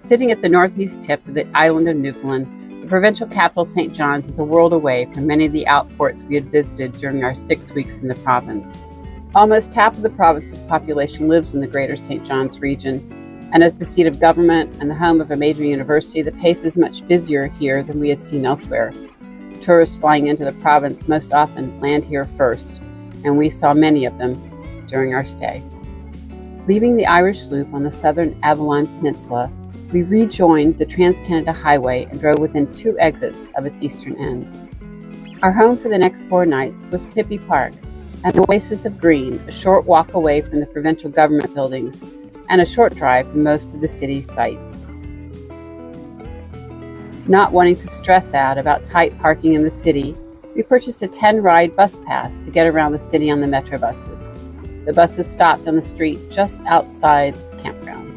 Sitting at the northeast tip of the island of Newfoundland, the provincial capital St. John's is a world away from many of the outports we had visited during our 6 weeks in the province. Almost half of the province's population lives in the greater St. John's region, and as the seat of government and the home of a major university, the pace is much busier here than we had seen elsewhere. Tourists flying into the province most often land here first, and we saw many of them during our stay. Leaving the Irish sloop on the southern Avalon Peninsula, we rejoined the Trans-Canada Highway and drove within 2 exits of its eastern end. Our home for the next 4 nights was Pippi Park, an oasis of green, a short walk away from the provincial government buildings and a short drive from most of the city sites. Not wanting to stress out about tight parking in the city, we purchased a 10-ride bus pass to get around the city on the metro buses. The buses stopped on the street just outside the campground.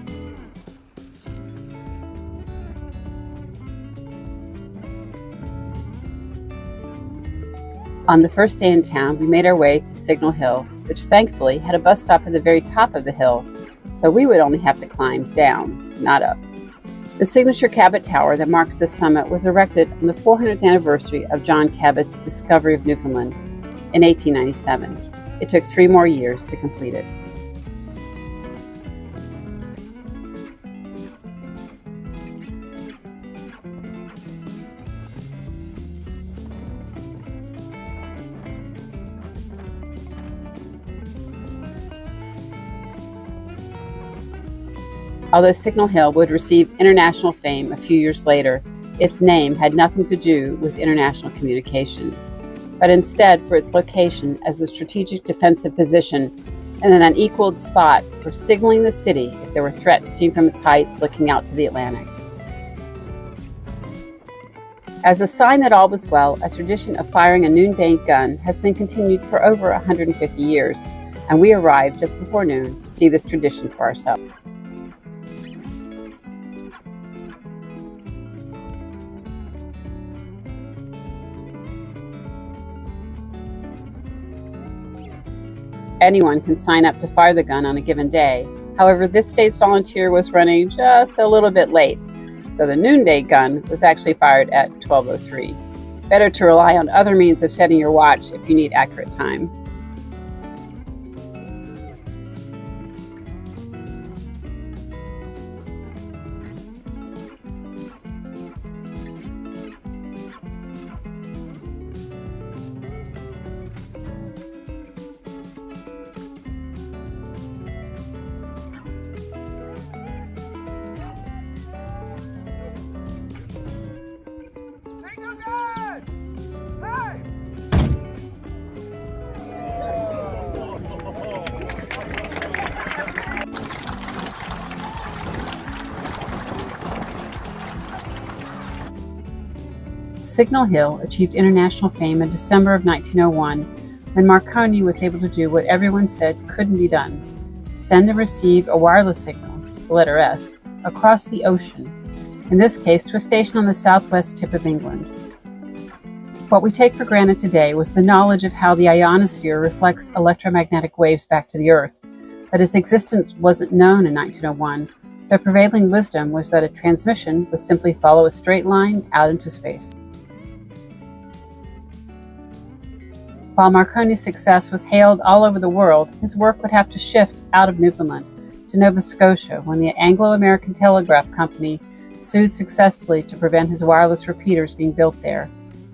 On the first day in town, we made our way to Signal Hill, which thankfully had a bus stop at the very top of the hill, so we would only have to climb down, not up. The signature Cabot Tower that marks this summit was erected on the 400th anniversary of John Cabot's discovery of Newfoundland in 1897. It took 3 more years to complete it. Although Signal Hill would receive international fame a few years later, its name had nothing to do with international communication, but instead for its location as a strategic defensive position and an unequaled spot for signaling the city if there were threats seen from its heights looking out to the Atlantic. As a sign that all was well, a tradition of firing a noonday gun has been continued for over 150 years, and we arrived just before noon to see this tradition for ourselves. Anyone can sign up to fire the gun on a given day. However, this day's volunteer was running just a little bit late, so the noonday gun was actually fired at 12:03. Better to rely on other means of setting your watch if you need accurate time. Signal Hill achieved international fame in December of 1901 when Marconi was able to do what everyone said couldn't be done: send and receive a wireless signal, the letter S, across the ocean, in this case to a station on the southwest tip of England. What we take for granted today was the knowledge of how the ionosphere reflects electromagnetic waves back to the Earth, but its existence wasn't known in 1901, so prevailing wisdom was that a transmission would simply follow a straight line out into space. While Marconi's success was hailed all over the world, his work would have to shift out of Newfoundland to Nova Scotia when the Anglo-American Telegraph Company sued successfully to prevent his wireless repeaters being built there.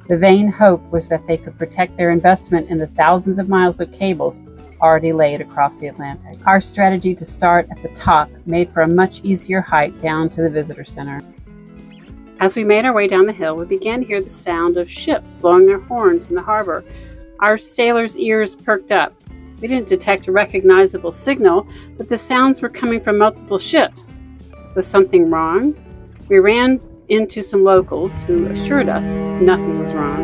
The vain hope was that they could protect their investment in the thousands of miles of cables already laid across the Atlantic. Our strategy to start at the top made for a much easier hike down to the visitor center. As we made our way down the hill, we began to hear the sound of ships blowing their horns in the harbor. Our sailors' ears perked up. We didn't detect a recognizable signal, but the sounds were coming from multiple ships. Was something wrong? We ran into some locals who assured us nothing was wrong.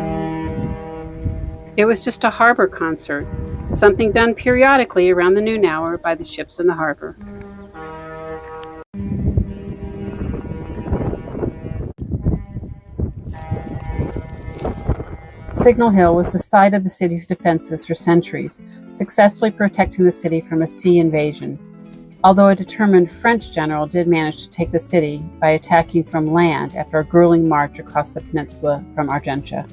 It was just a harbor concert, something done periodically around the noon hour by the ships in the harbor. Signal Hill was the site of the city's defenses for centuries, successfully protecting the city from a sea invasion. although a determined French general did manage to take the city by attacking from land after a grueling march across the peninsula from Argentia.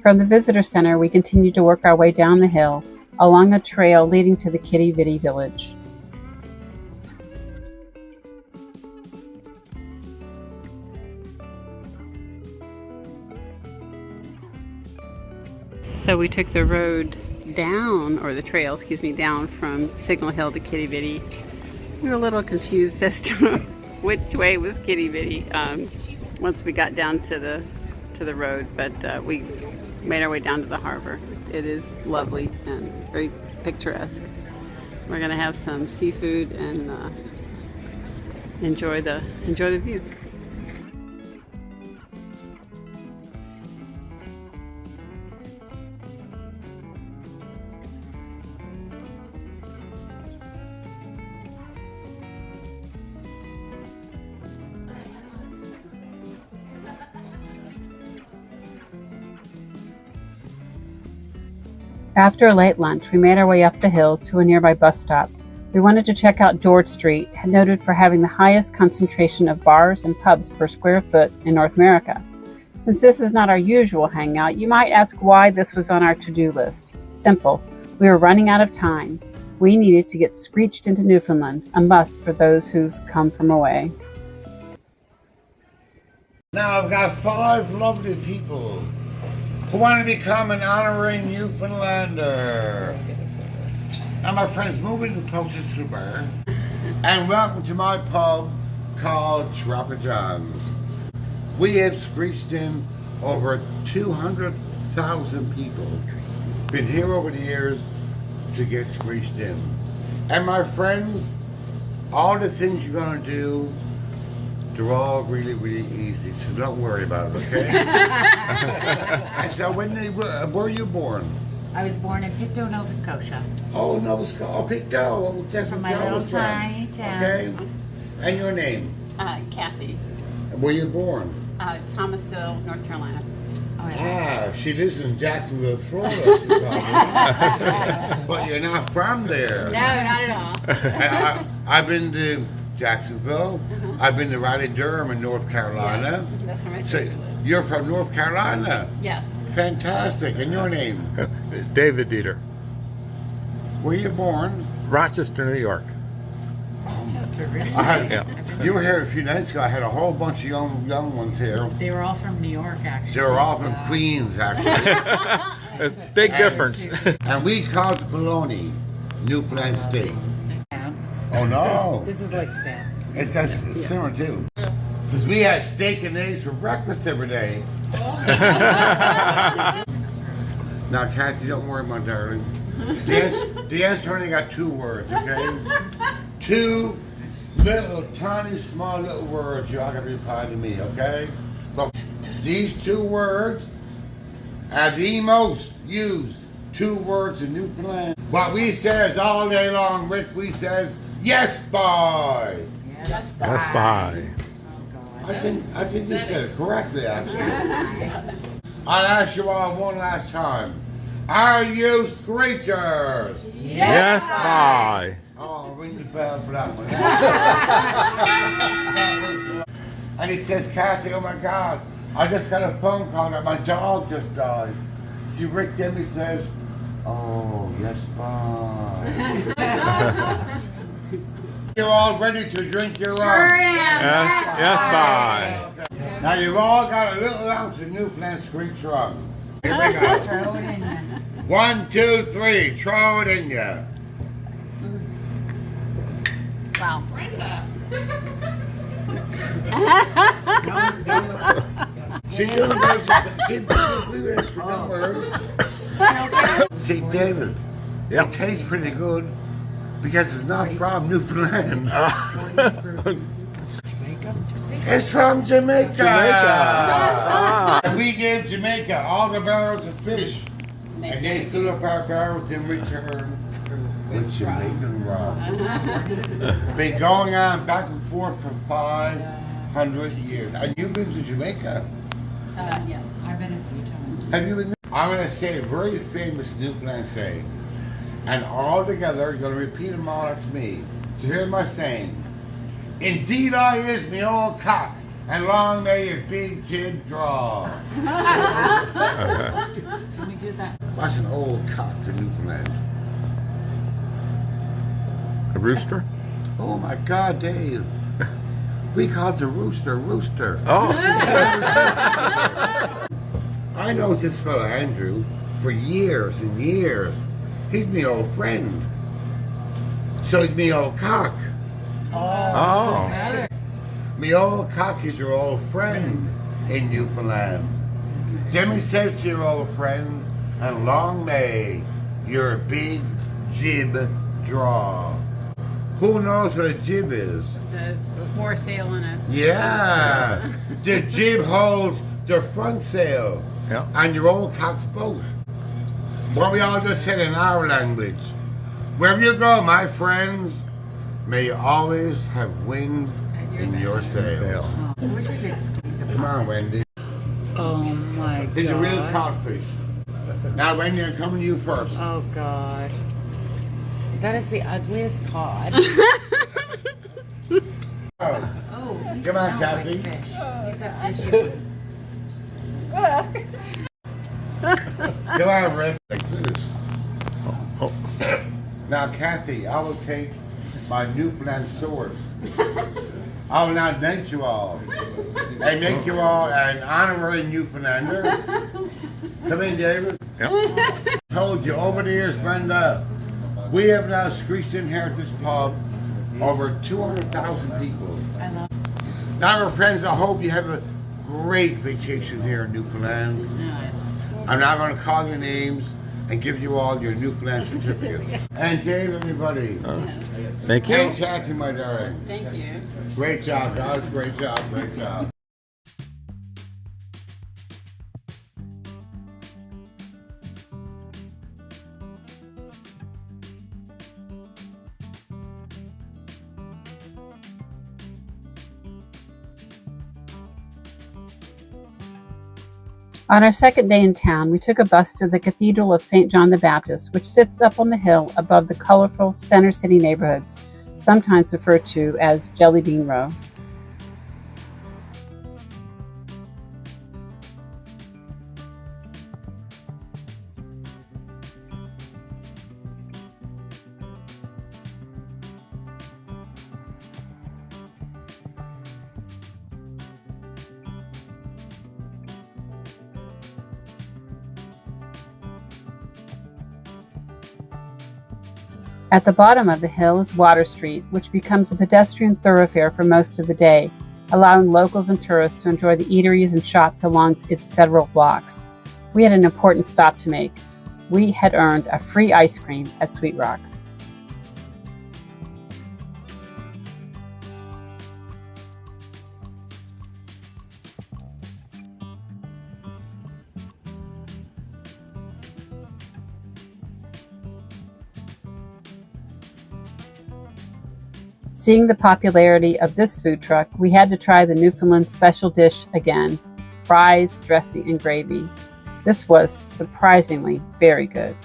From the visitor center, we continued to work our way down the hill along a trail leading to the Quidi Vidi village. So we took the road down, or the trail, excuse me, down from Signal Hill to Quidi Vidi. We were a little confused as to which way was Quidi Vidi once we got down to the road, but we made our way down to the harbor. It is lovely and very picturesque. We're gonna have some seafood and enjoy the view. After a late lunch, we made our way up the hill to a nearby bus stop. We wanted to check out George Street, noted for having the highest concentration of bars and pubs per square foot in North America. Since this is not our usual hangout, you might ask why this was on our to-do list. Simple. We were running out of time. We needed to get screeched into Newfoundland, a must for those who've come from away. Now I've got 5 lovely people who want to become an honorary Newfoundlander. Now my friends, moving closer to the bar, and welcome to my pub called Trapper John's. We have screeched in over 200,000 people. Been here over the years to get screeched in. And my friends, all the things you're gonna do, they're all really, really easy, so don't worry about it, okay? And so where were you born? I was born in Pictou, Nova Scotia. Oh, Nova Scotia, oh, Pictou. That's From where my little Joe was from. tiny town. Okay, and your name? Kathy, Where you born? Thomasville, North Carolina. Oh, yeah. Ah, she lives in Jacksonville, Florida. She told me. But you're not from there. No, not at all. I've been to Jacksonville. I've been to Raleigh-Durham in North Carolina. Yeah, that's where my So sister lives. you're from North Carolina? Yes. Fantastic. And your name? David Dieter, Where you born? Rochester, New York. Rochester, really? You were here a few nights ago. I had a whole bunch of young ones here. They were all from New York, actually. They were all from Queens, actually. Big difference. And we call it bologna, Newfoundland steak. Yeah. Oh no. This is like Spam. It's similar too. Because we had steak and eggs for breakfast every day. Now, Kathy, don't worry, my darling. The answer only got 2 words, okay? 2 little, tiny, small little words you all got to reply to me, okay? But these 2 words are the most used 2 words in Newfoundland. What we says all day long, Rick, we says, yes, boy. Yes, That's bye. Oh, God. I think you said it correctly, actually. I'll ask you all one last time. Are you screechers? Yes, bye. Oh, I'll ring the bell for that one. And he says, Cassie, oh my God, I just got a phone call that my dog just died. See, Rick Demi says, oh, yes, bye. You're all ready to drink your Sure rum. am. Yes, bye. Okay. Now you've all got a little ounce of Newfoundland screech rum. Here we go. Throw it in there. 1, 2, 3, throw it in ya. Wow. See, See, David, it tastes pretty good because it's not from Newfoundland. It's from Jamaica. And we gave Jamaica all the barrels of fish And they fill up our barrels in return with Jamaican rum. Been going on back and forth for 500 years. And you've been to Jamaica? Yeah, I've been a few times. Have you been? I'm going to say a very famous Newfoundland saying. And all together, you're going to repeat them all after me. So here's my saying. Indeed I is me old cock, and long may your big jib draw. Can we do that? What's an old cock in Newfoundland? A rooster? Oh my God, Dave. We called the rooster rooster. Oh. I know this fella Andrew for years and years. He's me old friend. So he's me old cock. Oh. Me old cock is your old friend in Newfoundland. Jimmy says to your old friend, and long may your big jib draw. Who knows what a jib is? The foresail in a... Yeah. The jib holds the front sail Yeah. on your old cock's boat. What we all just said in our language. Wherever you go, my friends, may you always have wind in your sail. Where's your good squeeze? Come on, Wendy. Oh my God. It's a real codfish. Now, Wendy, I'm coming to you first. Oh God. That is the ugliest cod. Oh, come on, Kathy. He's that fishy. Come on, Rick. Like this. Oh. Now, Kathy, I will take my Newfoundland sword. I will now knight you all. And make you all an honorary Newfoundlander. Come in, David. Yep. Told you over the years, Brenda, we have now screeched in here at this pub over 200,000 people. I love Now, my friends, I hope you have a great vacation here in Newfoundland. I'm now going to call your names and give you all your Newfoundland certificates. And Dave, everybody. Thank you. And Kathy, my darling. Thank you. Great job, guys. Great job. Great job. On our second day in town, we took a bus to the Cathedral of St. John the Baptist, which sits up on the hill above the colorful Center City neighborhoods, sometimes referred to as Jelly Bean Row. At the bottom of the hill is Water Street, which becomes a pedestrian thoroughfare for most of the day, allowing locals and tourists to enjoy the eateries and shops along its several blocks. We had an important stop to make. We had earned a free ice cream at Sweet Rock. Seeing the popularity of this food truck, we had to try the Newfoundland special dish again, fries, dressing, and gravy. This was surprisingly very good.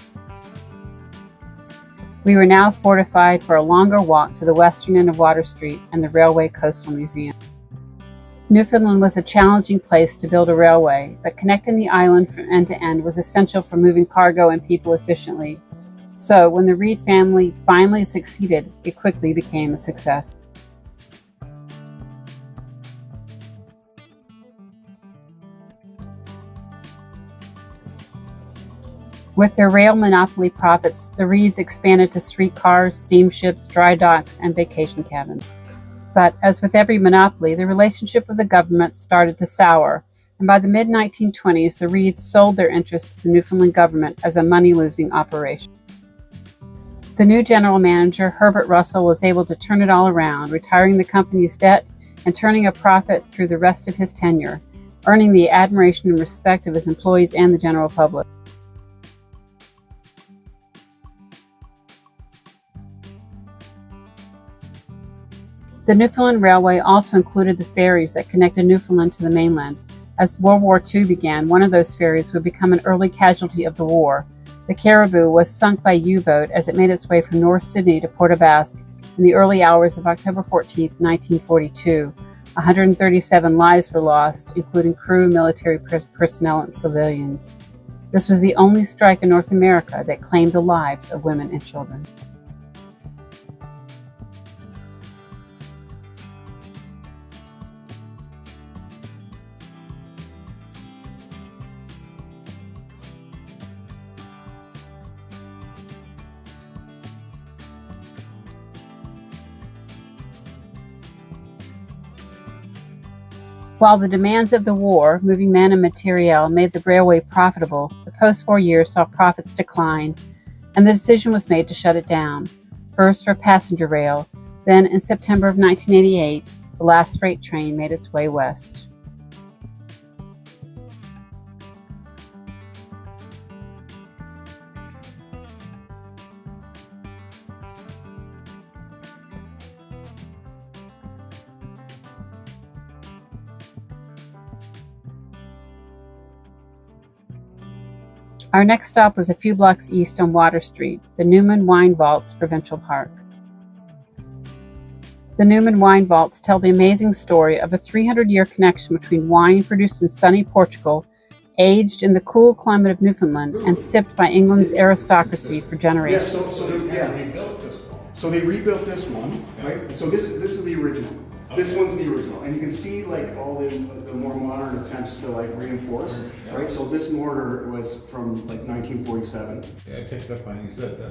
We were now fortified for a longer walk to the western end of Water Street and the Railway Coastal Museum. Newfoundland was a challenging place to build a railway, but connecting the island from end to end was essential for moving cargo and people efficiently. So when the Reed family finally succeeded, it quickly became a success. With their rail monopoly profits, the Reeds expanded to streetcars, steamships, dry docks, and vacation cabins. But as with every monopoly, the relationship with the government started to sour, and by the mid-1920s, the Reeds sold their interest to the Newfoundland government as a money-losing operation. The new general manager, Herbert Russell, was able to turn it all around, retiring the company's debt and turning a profit through the rest of his tenure, earning the admiration and respect of his employees and the general public. The Newfoundland Railway also included the ferries that connected Newfoundland to the mainland. As World War II began, one of those ferries would become an early casualty of the war. The Caribou was sunk by U-boat as it made its way from North Sydney to Port aux Basques in the early hours of October 14, 1942. 137 lives were lost, including crew, military personnel, and civilians. This was the only strike in North America that claimed the lives of women and children. While the demands of the war, moving men and materiel, made the railway profitable, the post-war years saw profits decline, and the decision was made to shut it down, first for passenger rail, then in September of 1988, the last freight train made its way west. Our next stop was a few blocks east on Water Street, the Newman Wine Vaults Provincial Park. The Newman Wine Vaults tell the amazing story of a 300-year connection between wine produced in sunny Portugal, aged in the cool climate of Newfoundland, and sipped by England's aristocracy for generations. So they rebuilt this one, right? So this is the original. This one's the original, and you can see like all the more modern attempts to like reinforce, right? So this mortar was from like 1947. Yeah, I picked up on you said that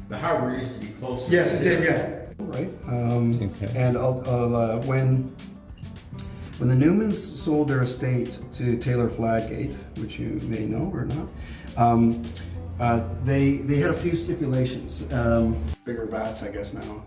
the harbor used to be closer. Yes, it did, yeah. Right. And when the Newmans sold their estate to Taylor Fladgate, which you may know or not, they had a few stipulations. Bigger vats, I guess now.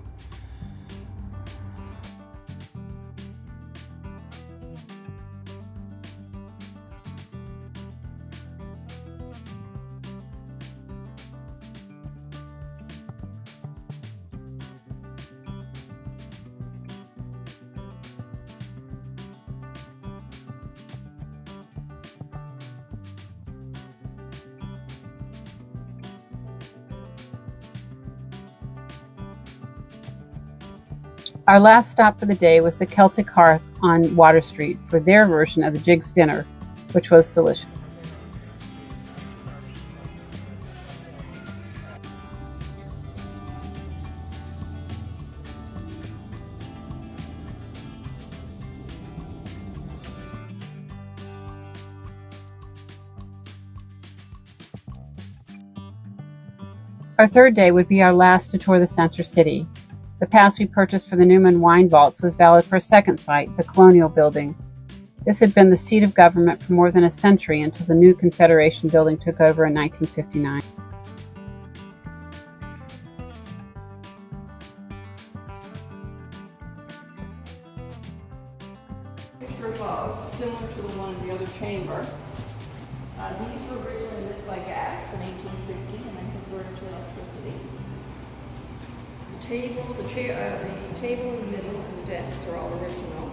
Our last stop for the day was the Celtic Hearth on Water Street for their version of the Jig's Dinner, which was delicious. Our third day would be our last to tour the center city. The pass we purchased for the Newman Wine Vaults was valid for a second site, the Colonial Building. This had been the seat of government for more than a century until the new Confederation building took over in 1959. Picture above, similar to the one in the other chamber. These were originally lit by gas in 1850 and then converted to electricity. The table in the middle and the desks are all original.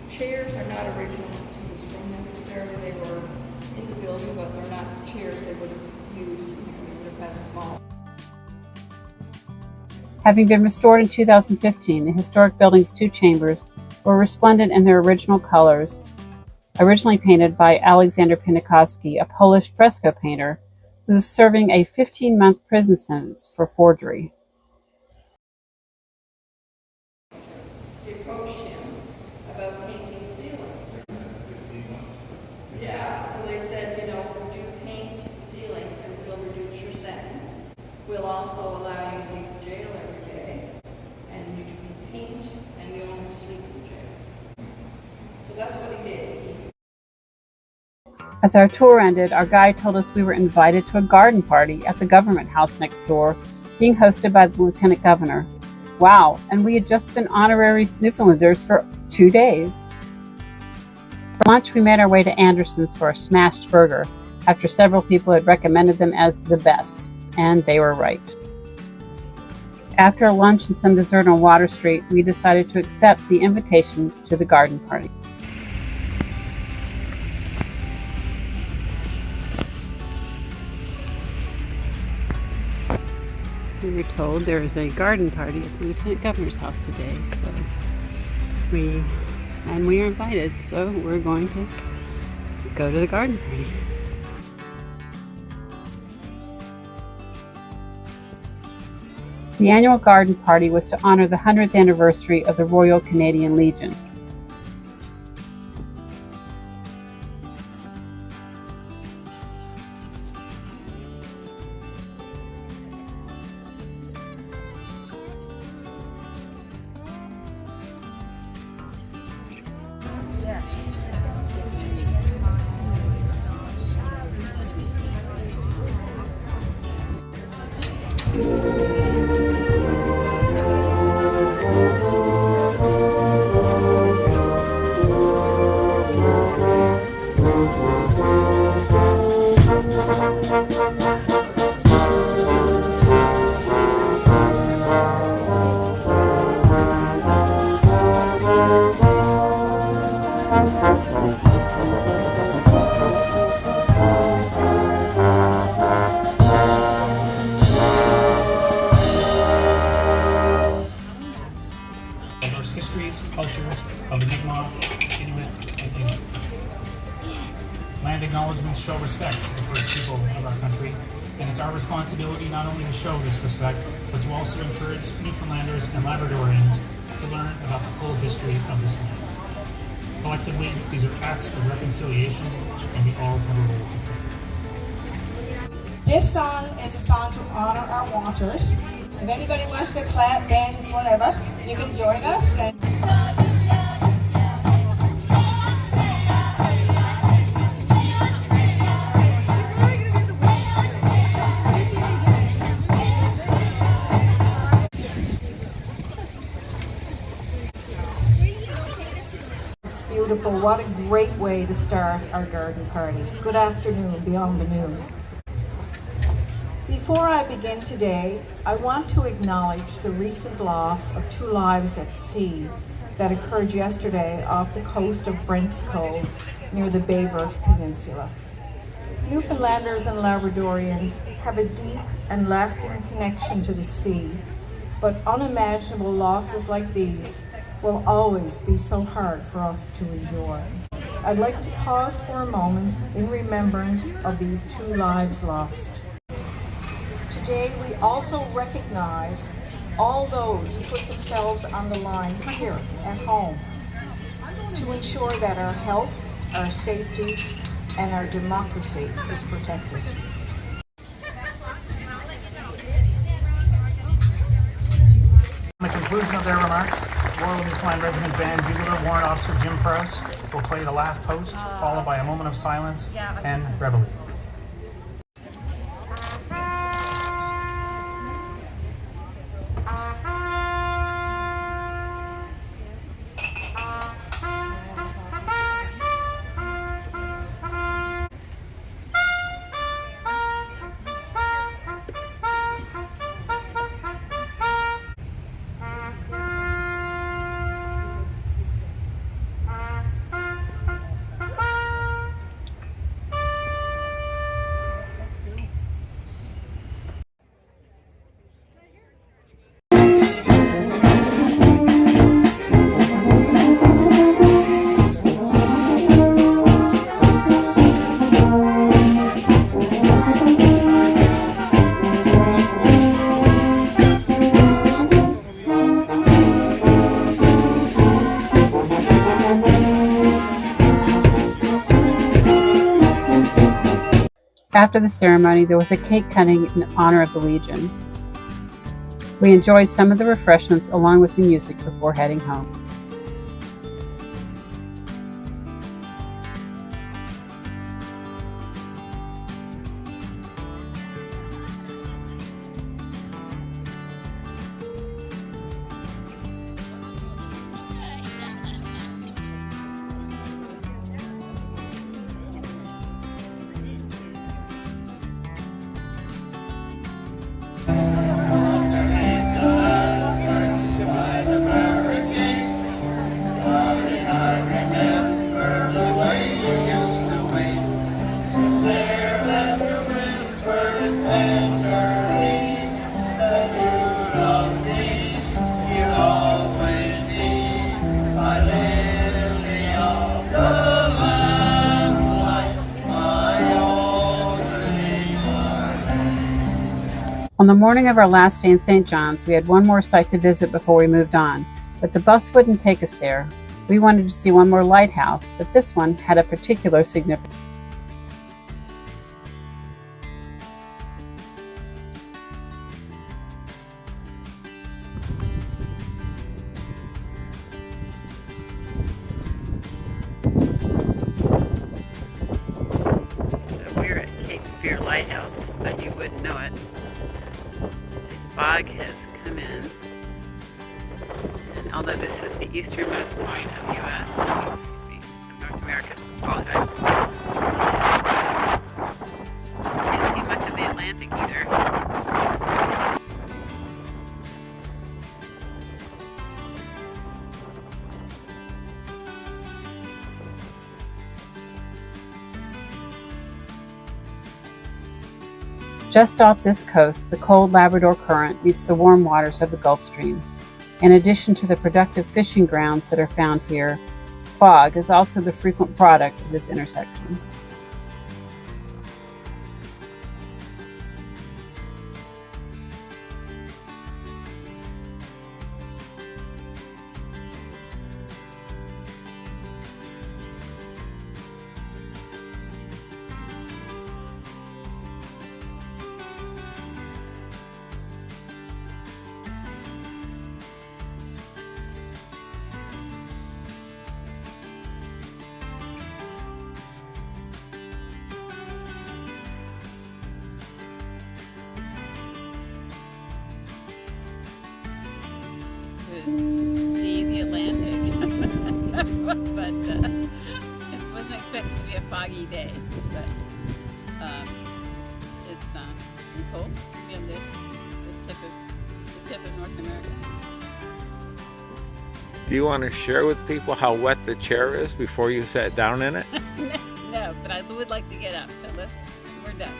The chairs are not original to this room necessarily. They were in the building, but they're not the chairs they would have used. They would have had small. Having been restored in 2015, the historic building's two chambers were resplendent in their original colors, originally painted by Alexander Pinikovsky, a Polish fresco painter who was serving a 15-month prison sentence for forgery. They approached him about painting the ceilings. Yeah, so they said, would you paint the ceilings and we'll reduce your sentence. We'll also allow you to leave the jail every day, and you can paint, and you don't have to sleep in the jail. So that's what he did. As our tour ended, our guide told us we were invited to a garden party at the government house next door, being hosted by the Lieutenant Governor. Wow, and we had just been honorary Newfoundlanders for 2 days. For lunch, we made our way to Anderson's for a smashed burger, after several people had recommended them as the best, and they were right. After a lunch and some dessert on Water Street, we decided to accept the invitation to the garden party. We were told there was a garden party at the Lieutenant Governor's house today, so we are invited, so we're going to go to the garden party. The annual garden party was to honor the 100th anniversary of the Royal Canadian Legion. Diverse histories, cultures of the Mi'kmaq, Inuit, and Inuit. Land acknowledgements show respect to the first people of our country, and it's our responsibility not only to show this respect, but to also encourage Newfoundlanders and Labradorians to learn about the full history of this land. Collectively, these are acts of reconciliation, and we all have a role to play. This song is a song to honor our waters. If anybody wants to clap, dance, whatever, you can join us. It's beautiful. What a great way to start our garden party. Good afternoon, beyond the noon. Before I begin today, I want to acknowledge the recent loss of 2 lives at sea that occurred yesterday off the coast of Brents Cove near the Bayreuth Peninsula. Newfoundlanders and Labradorians have a deep and lasting connection to the sea, but unimaginable losses like these will always be so hard for us to endure. I'd like to pause for a moment in remembrance of these 2 lives lost. Today, we also recognize all those who put themselves on the line here at home to ensure that our health, our safety, and our democracy is protected. On the conclusion of their remarks, Royal Newfoundland Regiment Band Bugler Warrant Officer Jim Prowse will play the last post, followed by a moment of silence and reveille. After the ceremony, there was a cake cutting in honor of the Legion. We enjoyed some of the refreshments along with the music before heading home. the morning of our last day in St. John's, we had one more site to visit before we moved on, but the bus wouldn't take us there. We wanted to see one more lighthouse, but this one had a particular significance. Lighthouse, but you wouldn't know it. The fog has come in, and although this is the easternmost point of the U.S., of North America, apologize. Can't see much of the Atlantic either. Just off this coast, the cold Labrador Current meets the warm waters of the Gulf Stream. In addition to the productive fishing grounds that are found here, fog is also the frequent product of this intersection. See the Atlantic, but it wasn't expected to be a foggy day. But it's cold. You know, the tip of North America. Do you want to share with people how wet the chair is before you sat down in it? No, but I would like to get up. So we're done.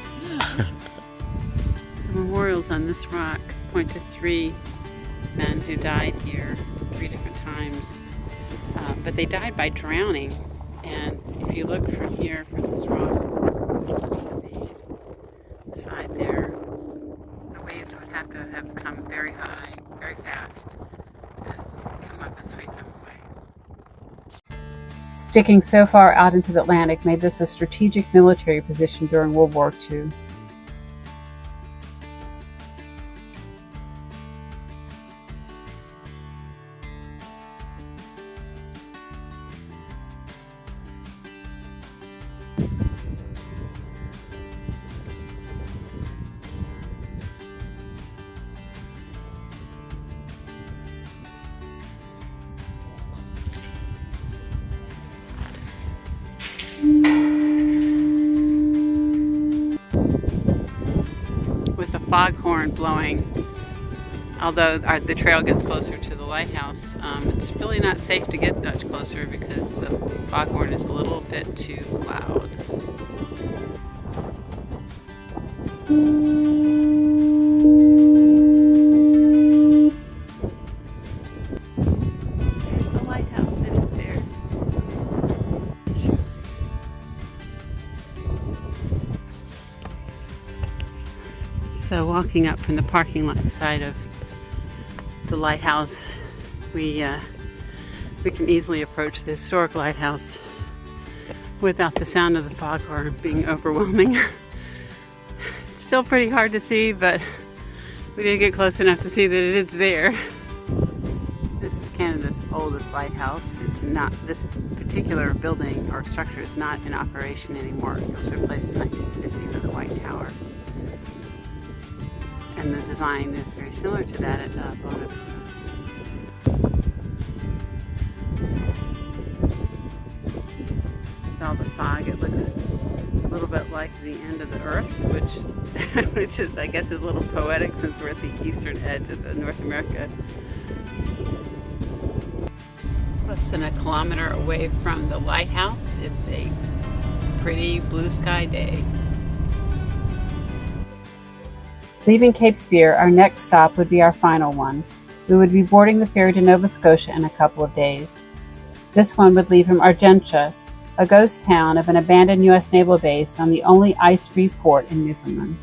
The memorials on this rock point to 3 men who died here 3 different times, but they died by drowning. And if you look from here, from this rock, the side there, the waves would have to have come very high, very fast, to come up and sweep them away. Sticking so far out into the Atlantic made this a strategic military position during World War II. With the foghorn blowing, although the trail gets closer to the lighthouse, it's really not safe to get much closer because the foghorn is a little bit too loud. There's the lighthouse, it is there. So walking up from the parking lot side of the lighthouse, we can easily approach the historic lighthouse without the sound of the foghorn being overwhelming. It's still pretty hard to see, but we did get close enough to see that it is there. This is Canada's oldest lighthouse. It's not, this particular building or structure is not in operation anymore. It was replaced in 1950 by the White Tower. And the design is very similar to that at Bonhams. With all the fog, it looks a little bit like the end of the earth, which is, I guess, is a little poetic since we're at the eastern edge of North America. Less than a kilometer away from the lighthouse, it's a pretty blue sky day. Leaving Cape Spear, our next stop would be our final one. We would be boarding the ferry to Nova Scotia in a couple of days. This one would leave from Argentia, a ghost town of an abandoned U.S. naval base on the only ice-free port in Newfoundland.